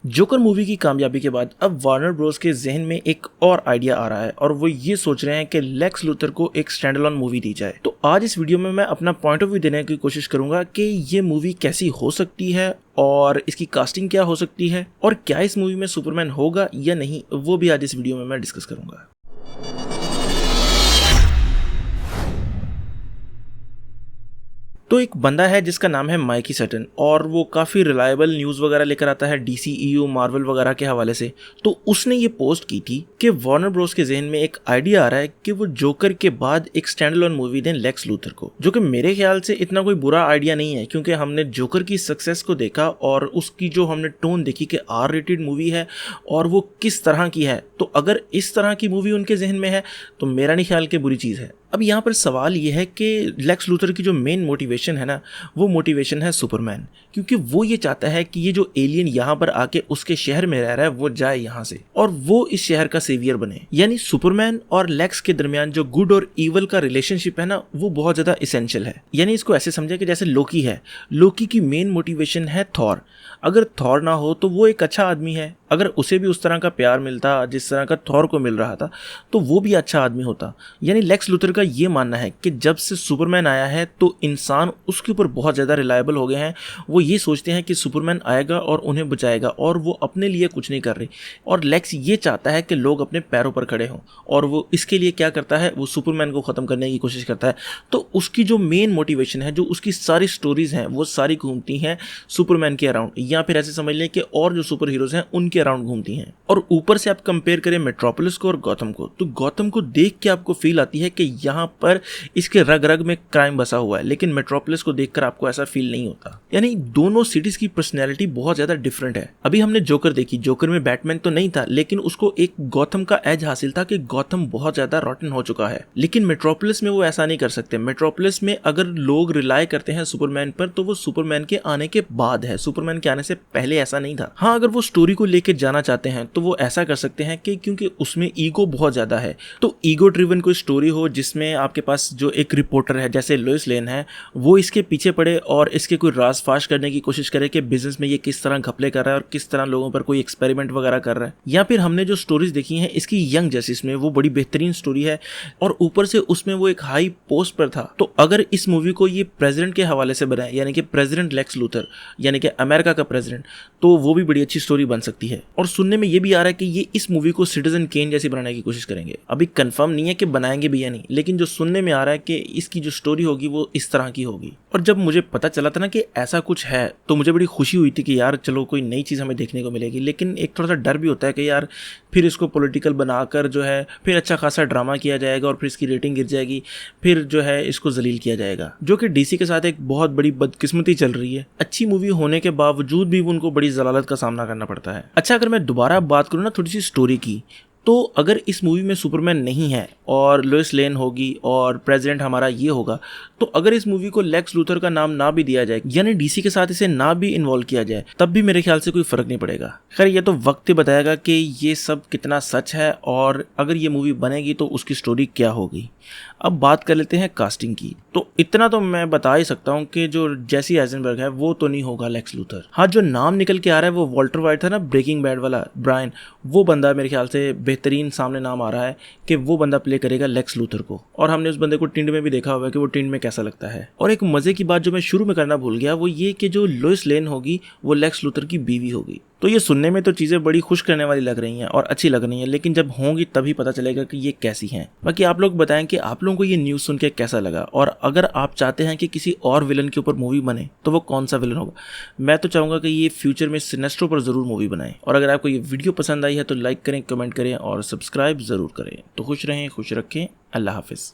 Joker movie की कामयाबी के बाद अब वार्नर ब्रोस के जहन में एक और आइडिया आ रहा है और वो ये सोच रहे हैं कि लेक्स लूथर को एक स्टैंडअलोन मूवी दी जाए। तो आज इस वीडियो में मैं अपना पॉइंट ऑफ व्यू देने की कोशिश करूंगा कि ये मूवी कैसी हो सकती है और इसकी कास्टिंग क्या हो सकती है और क्या इस मूवी में सुपरमैन होगा या नहीं, वो भी आज इस वीडियो में मैं डिस्कस करूंगा। तो एक बंदा है जिसका नाम है माइकी सटन और वो काफ़ी रिलायबल न्यूज़ वगैरह लेकर आता है DCEU मार्वल वगैरह के हवाले से। तो उसने ये पोस्ट की थी कि वार्नर ब्रोस के जहन में एक आइडिया आ रहा है कि वो जोकर के बाद एक स्टैंडअलोन मूवी दें लेक्स लूथर को, जो कि मेरे ख्याल से इतना कोई बुरा आइडिया नहीं है क्योंकि हमने जोकर की सक्सेस को देखा और उसकी जो हमने टोन देखी कि R-rated मूवी है और वो किस तरह की है। तो अगर इस तरह की मूवी उनके जहन में है तो मेरा नहीं ख्याल कि बुरी चीज़ है। अब यहाँ पर सवाल ये है कि लेक्स लूथर की जो मेन मोटिवेशन है ना, वो मोटिवेशन है सुपरमैन, क्योंकि वो ये चाहता है कि ये जो एलियन यहाँ पर आके उसके शहर में रह रहा है वो जाए यहाँ से और वो इस शहर का सेवियर बने। यानी सुपरमैन और लेक्स के दरमियान जो गुड और ईवल का रिलेशनशिप है ना, वो बहुत ज़्यादा इसेंशियल है। यानी इसको ऐसे समझे कि जैसे लोकी है, लोकी की मेन मोटिवेशन है थॉर। अगर थॉर ना हो तो वो एक अच्छा आदमी है, अगर उसे भी उस तरह का प्यार मिलता जिस तरह का थॉर को मिल रहा था तो वो भी अच्छा आदमी होता। यानी लेक्स लूथर का ये मानना है कि जब से सुपरमैन आया है तो इंसान उसके ऊपर बहुत ज़्यादा रिलायबल हो गए हैं। वो ये सोचते हैं कि सुपरमैन आएगा और उन्हें बचाएगा और वो अपने लिए कुछ नहीं कर रही। और लेक्स ये चाहता है कि लोग अपने पैरों पर खड़े हों और वो इसके लिए क्या करता है, वो सुपरमैन को ख़त्म करने की कोशिश करता है। तो उसकी जो मेन मोटिवेशन है, जो उसकी सारी स्टोरीज़ हैं, वो सारी घूमती हैं सुपरमैन के अराउंड, या फिर ऐसे समझ लें कि और जो सुपर हीरोज़ हैं उनके अराउंड घूमती हैं। और ऊपर से आप कंपेयर करें मेट्रोपोलिस को और गॉथम को, तो गॉथम को देख के आपको फील आती है कि यहाँ पर इसके रग रग में क्राइम बसा हुआ है, लेकिन मेट्रोपोलिस को देखकर आपको ऐसा फील नहीं होता। यानी दोनों सिटीज की पर्सनैलिटी बहुत ज्यादा डिफरेंट है। अभी हमने जोकर देखी, जोकर में बैटमैन तो नहीं था लेकिन उसको एक गॉथम का एज हासिल था कि गॉथम बहुत ज्यादा रॉटन हो चुका है। लेकिन मेट्रोपोलिस में वो ऐसा नहीं कर सकते। मेट्रोपोलिस में अगर लोग रिलाय करते हैं सुपरमैन पर तो वो सुपरमैन के आने के बाद है, सुपरमैन के आने से पहले ऐसा नहीं था। हाँ, अगर वो स्टोरी को लेकर जाना चाहते हैं तो वो ऐसा कर सकते हैं कि क्योंकि उसमें ईगो बहुत ज्यादा है, तो ईगो ड्रिवन कोई स्टोरी हो जिसमें आपके पास जो एक रिपोर्टर है जैसे लोइस लेन है, वो इसके पीछे पड़े और इसके कोई राज फाश करने की कोशिश करे कि बिजनेस में ये किस तरह घपले कर रहा है और किस तरह लोगों पर कोई एक्सपेरिमेंट वगैरह कर रहा है। या फिर हमने जो स्टोरीज देखी हैं इसकी यंग जस्टिस में, वो बड़ी बेहतरीन स्टोरी है और ऊपर से उसमें वो एक हाई पोस्ट पर था। तो अगर इस मूवी को ये प्रेसिडेंट के हवाले से बनाए, यानी कि प्रेसिडेंट लेक्स लूथर, यानी कि अमेरिका का प्रेसिडेंट, तो वो भी बड़ी अच्छी स्टोरी बन सकती है। और सुनने में ये भी आ रहा है कि ये इस मूवी को सिटीजन केन जैसी बनाने की कोशिश करेंगे। अभी कंफर्म नहीं है कि बनाएंगे भी या नहीं, लेकिन जो सुनने में आ रहा है कि इसकी जो स्टोरी होगी वो इस तरह की होगी। और जब मुझे पता चला था ना कि ऐसा कुछ है तो मुझे बड़ी खुशी हुई थी कि यार चलो कोई नई चीज़ हमें देखने को मिलेगी। लेकिन एक थोड़ा सा डर भी होता है कि यार फिर इसको पॉलिटिकल बनाकर जो है फिर अच्छा खासा ड्रामा किया जाएगा और फिर इसकी रेटिंग गिर जाएगी, फिर जो है इसको जलील किया जाएगा, जो कि DC के साथ एक बहुत बड़ी बदकिस्मती चल रही है। अच्छी मूवी होने के बावजूद भी उनको बड़ी जलालत का सामना करना पड़ता है। अच्छा, अगर मैं दोबारा बात करूँ ना थोड़ी सी स्टोरी की, तो अगर इस मूवी में सुपरमैन नहीं है और लोइस लेन होगी और प्रेसिडेंट हमारा ये होगा, तो अगर इस मूवी को लेक्स लूथर का नाम ना भी दिया जाए, यानी DC के साथ इसे ना भी इन्वॉल्व किया जाए, तब भी मेरे ख्याल से कोई फर्क नहीं पड़ेगा। खैर, ये तो वक्त ही बताएगा कि ये सब कितना सच है और अगर ये मूवी बनेगी तो उसकी स्टोरी क्या होगी। अब बात कर लेते हैं कास्टिंग की। तो इतना तो मैं बता ही सकता हूँ कि जो जेसी आइजनबर्ग है वो तो नहीं होगा लेक्स लूथर। हाँ, जो नाम निकल के आ रहा है वो वॉल्टर वाइट था ना, ब्रेकिंग बैड वाला ब्रायन, वो बंदा मेरे ख्याल से बेहतरीन सामने नाम आ रहा है कि वो बंदा प्ले करेगा लेक्स लूथर को। और हमने उस बंदे को टिंड में भी देखा हुआ है कि वो टिंड में कैसा लगता है। और एक मजे की बात जो मैं शुरू में करना भूल गया, वो ये कि जो लोइस लेन होगी वो लेक्स लूथर की बीवी होगी। तो ये सुनने में तो चीज़ें बड़ी खुश करने वाली लग रही हैं और अच्छी लग रही हैं, लेकिन जब होंगी तभी पता चलेगा कि ये कैसी हैं। बाकी आप लोग बताएं कि आप लोगों को ये न्यूज़ सुन के कैसा लगा, और अगर आप चाहते हैं कि किसी और विलन के ऊपर मूवी बने तो वो कौन सा विलन होगा। मैं तो चाहूँगा कि ये फ्यूचर में सिनेस्ट्रो पर ज़रूर मूवी बनाएं। और अगर आपको ये वीडियो पसंद आई है तो लाइक करें, कमेंट करें और सब्सक्राइब ज़रूर करें। तो खुश रहें, खुश रखें। अल्लाह हाफिज़।